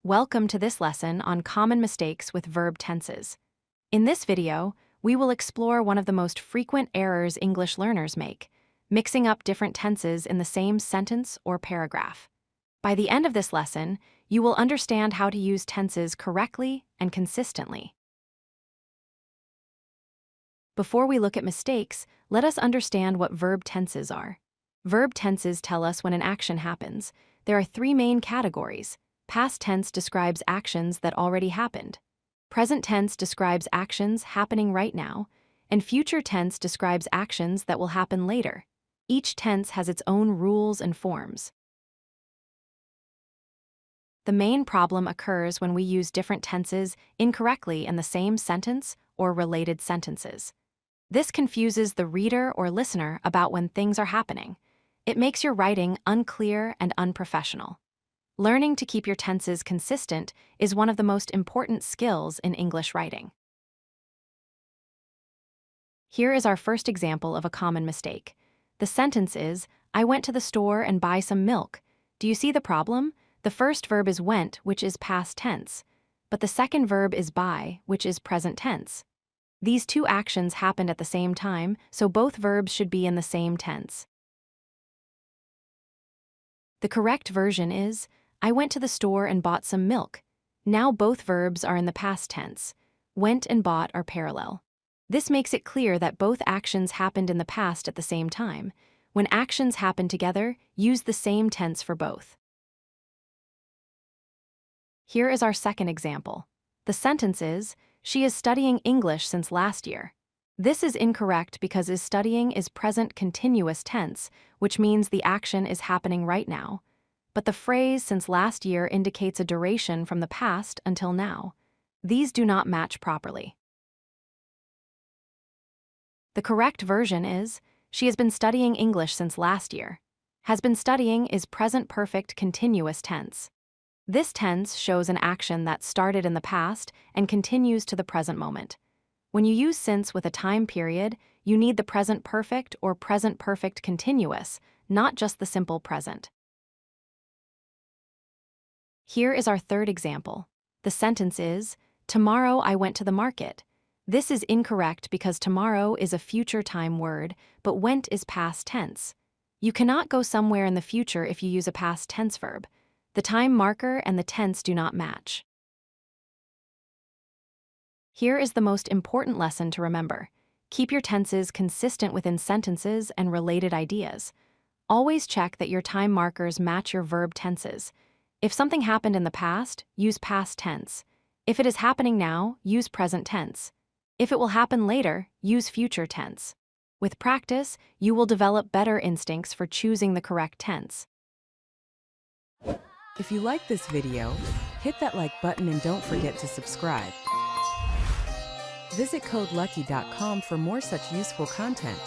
Welcome to this lesson on common mistakes with verb tenses. In this video, we will explore one of the most frequent errors English learners make, mixing up different tenses in the same sentence or paragraph. By the end of this lesson, you will understand how to use tenses correctly and consistently. Before we look at mistakes, let us understand what verb tenses are. Verb tenses tell us when an action happens. There are three main categories. Past tense describes actions that already happened. Present tense describes actions happening right now, and future tense describes actions that will happen later. Each tense has its own rules and forms. The main problem occurs when we use different tenses incorrectly in the same sentence or related sentences. This confuses the reader or listener about when things are happening. It makes your writing unclear and unprofessional. Learning to keep your tenses consistent is one of the most important skills in English writing. Here is our first example of a common mistake. The sentence is, I went to the store and buy some milk. Do you see the problem? The first verb is went, which is past tense, but the second verb is buy, which is present tense. These two actions happened at the same time, so both verbs should be in the same tense. The correct version is, I went to the store and bought some milk. Now both verbs are in the past tense. Went and bought are parallel. This makes it clear that both actions happened in the past at the same time. When actions happen together, use the same tense for both. Here is our second example. The sentence is, she is studying English since last year. This is incorrect because is studying is present continuous tense, which means the action is happening right now. But the phrase since last year indicates a duration from the past until now. These do not match properly. The correct version is, she has been studying English since last year. Has been studying is present perfect continuous tense. This tense shows an action that started in the past and continues to the present moment. When you use since with a time period, you need the present perfect or present perfect continuous, not just the simple present. Here is our third example. The sentence is, tomorrow I went to the market. This is incorrect because tomorrow is a future time word, but went is past tense. You cannot go somewhere in the future if you use a past tense verb. The time marker and the tense do not match. Here is the most important lesson to remember. Keep your tenses consistent within sentences and related ideas. Always check that your time markers match your verb tenses. If something happened in the past, use past tense. If it is happening now, use present tense. If it will happen later, use future tense. With practice, you will develop better instincts for choosing the correct tense. If you like this video, hit that like button and don't forget to subscribe. Visit codelucky.com for more such useful content.